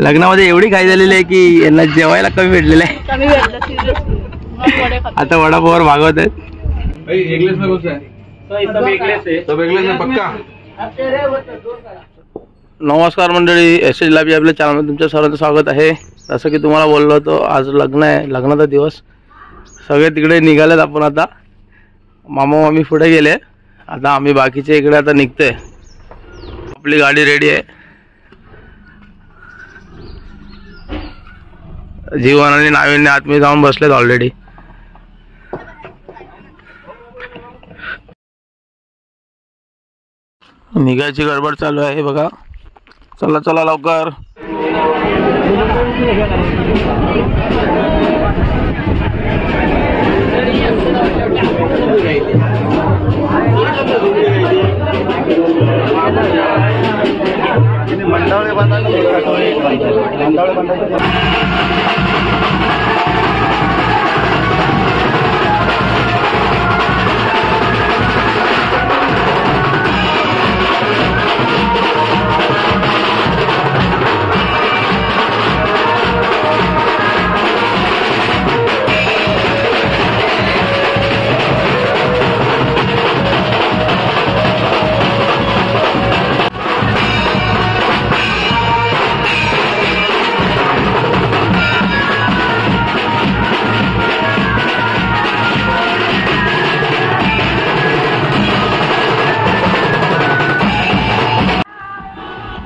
लग्नामध्ये एवढी घाई झालेली आहे की यांना जेवायला कमी भेटलेलं आहे. आता वडापावर भागवत आहेत. नमस्कार मंडळी, एस एच लाईव्ह आपल्या चॅनलमध्ये तुमच्या सर्वांचं स्वागत आहे. जसं की तुम्हाला बोललो होतो, आज लग्न आहे, लग्नाचा दिवस. सगळे तिकडे निघालेत. आपण आता मामा मामी पुढे गेले, आता आम्ही बाकीचे इकडे आता निघतोय. आपली गाडी रेडी आहे. जीवन आणि नाविन्य आतमध्ये जाऊन बसलेत ऑलरेडी. निघायची गडबड चालू आहे बघा. चला चला लवकर. मंडवळे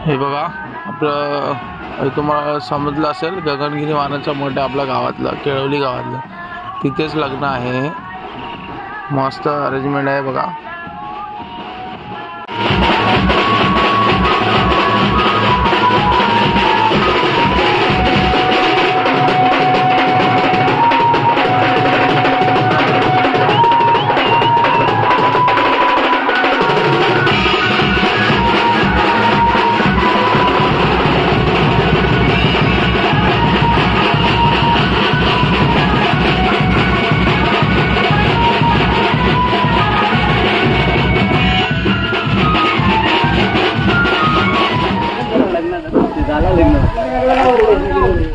हे बघा, आपलं तुम्हाला समजलं असेल, गगनगिरी वाहनाचा मठ आपल्या गावातलं, केळवली गावातलं, तिथेच लग्न आहे. मस्त अरेंजमेंट आहे बघा.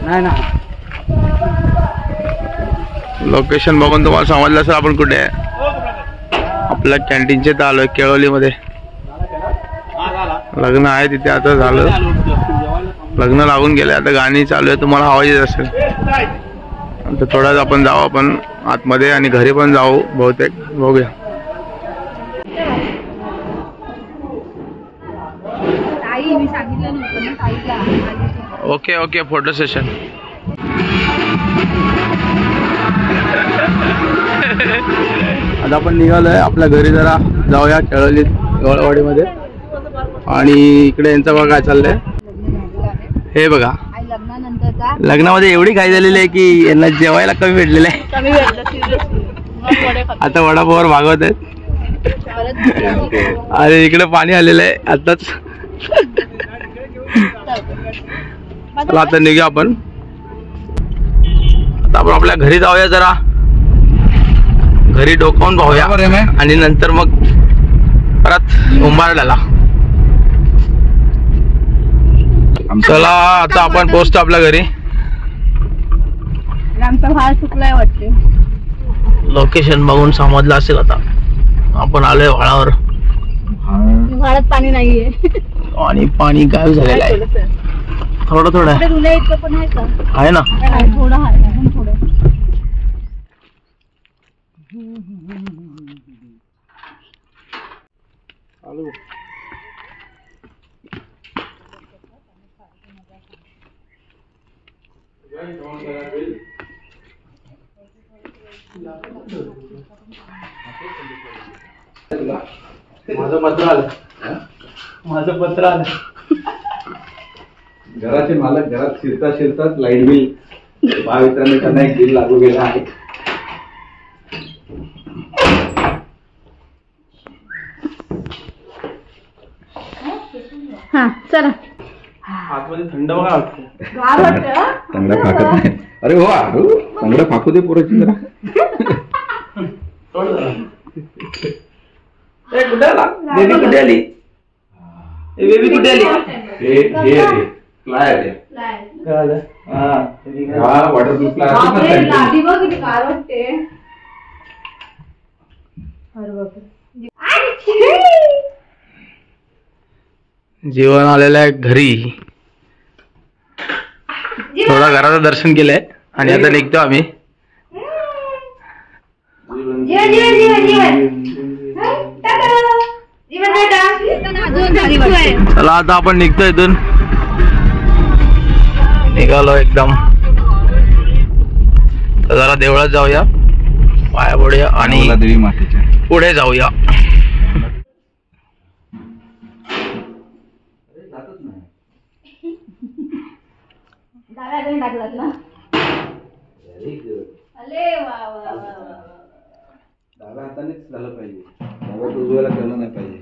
नाही ना, लोकेशन बघून तुम्हाला समजलं असेल आपण कुठे आहे. आपल्या कॅन्टीनचे तर आलोय, केळवलीमध्ये लग्न आहे तिथे. आता झालं, लग्न लागून गेले, आता गाणी चालू आहे, तुम्हाला आवाज येत असेल. आता थोडाच आपण जाऊ आपण आतमध्ये आणि घरी पण जाऊ बहुतेक, बघूया. Okay okay, photo session. आता आपण निघालोय आपल्या घरी. जरा जाऊया केळवली गवळवाडीमध्ये. आणि इकडे यांचं बघा काय चाललंय. हे बघा, लग्नामध्ये एवढी घाई झालेली आहे की यांना जेवायला कमी भेटलेलं आहे. आता वडापावर भागवत आहेत. अरे इकडे पाणी आलेलं आहे आताच. चला आता निघूया आपण. आता आपण आपल्या घरी जाऊया, जरा घरी डोकावून पाहूया आणि नंतर मग परत उंबारड्याला. चला आता आपण पोहोचतो आपल्या घरी. लोकेशन बघून समजलं असेल. आता आपण आलोय व्हाळावर. व्हाळात पाणी नाहीये आणि पाणी गायब झालेलं आहे. थोडं थोडं आहे ना. माझं पत्र आलं. माझं पत्र आलं. घराचे मालक घरात शिरतात लाईट बिल महावितरण त्यांना एक बिल लागू गेला आहे. हा चला. आतमध्ये थंड बघा वाटतं. चांगला फाकत नाही. अरे हो चांगला फाकू दे पोराची जरा. कुठे आला बेबी? कुठे आली बेबी? कुठे आली? फ्लाय आहे ते. फ्लाय. हा वॉटरप्रूफ फ्लाय असतो ना बापरे, sandwich. लादी बघ किती गार वाटते. अरे बापरे. जेवण आलेलं आहे घरी. थोडा घराचं दर्शन केलंय आणि आता निघतो आम्ही. जीवन जीवन जीवन जीवन. जीवन बेटा. चला आता आपण निघतो इथून. निघालो एकदम. तर जरा देवळात जाऊया, पाया पडूया आणि देवी मातेच्या पुढे जाऊया. डाव्या हाताने टाकलात ना. अरे वा वा वा वा. डाव्या हातानेच झालं पाहिजे, डाव्या उजव्याला केलं नाही पाहिजे.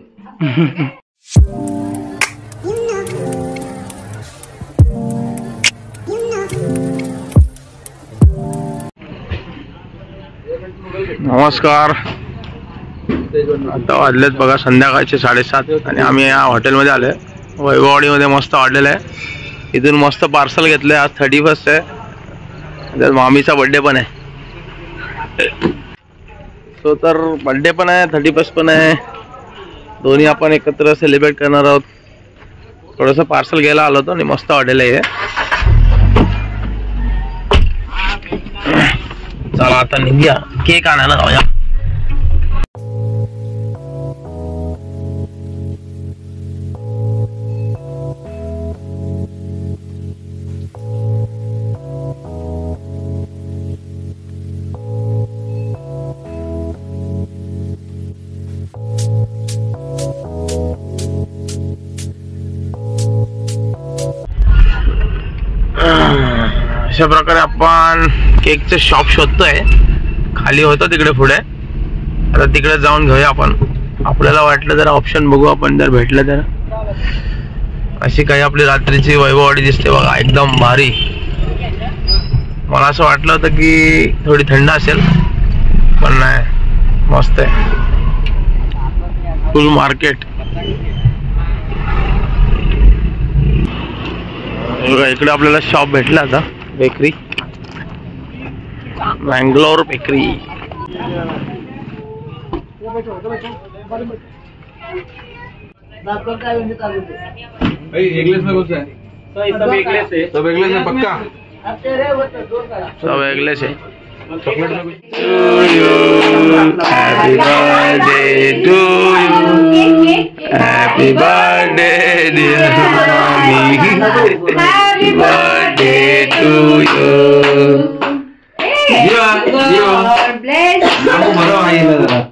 नमस्कार. आता वाजलेत बघा संध्याकाळचे 7:30 आणि आम्ही या हॉटेलमध्ये आलोय. वैभववाडीमध्ये मस्त हॉटेल आहे. इथून मस्त पार्सल घेतलंय. आज 31 आहे. त्यात मामीचा बर्थडे पण आहे. सो तर बर्थडे पण आहे, 31 पण आहे. दोन्ही आपण एकत्र सेलिब्रेट करणार आहोत. थोडंसं पार्सल घ्यायला आलो होतो आणि मस्त हॉटेल आहे हे. चला आता निघूया, केक आणायला जाऊया. अशा प्रकारे आपण केकचं शॉप शोधतोय. खाली होतं तिकडे पुढे. आता तिकडे जाऊन घेऊया आपण. आपल्याला वाटलं जर ऑप्शन बघू आपण, जर भेटलं तर. अशी काही आपली रात्रीची वैभववाडी दिसते बघा, एकदम भारी. मला असं वाटलं होतं की थोडी थंड असेल, पण नाही, मस्त आहे. फुल मार्केट. इकडे आपल्याला शॉप भेटला आता. Bakery, Mangalore bakery. इंग्लिश में कुछ है? सब इंग्लिश है, पक्का सब इंग्लिश है. चॉकलेट में कुछ happy birthday to you, happy birthday dear mummy, happy birthday to you. जीवा जीवा ब्लेस. बरं आहे जरा.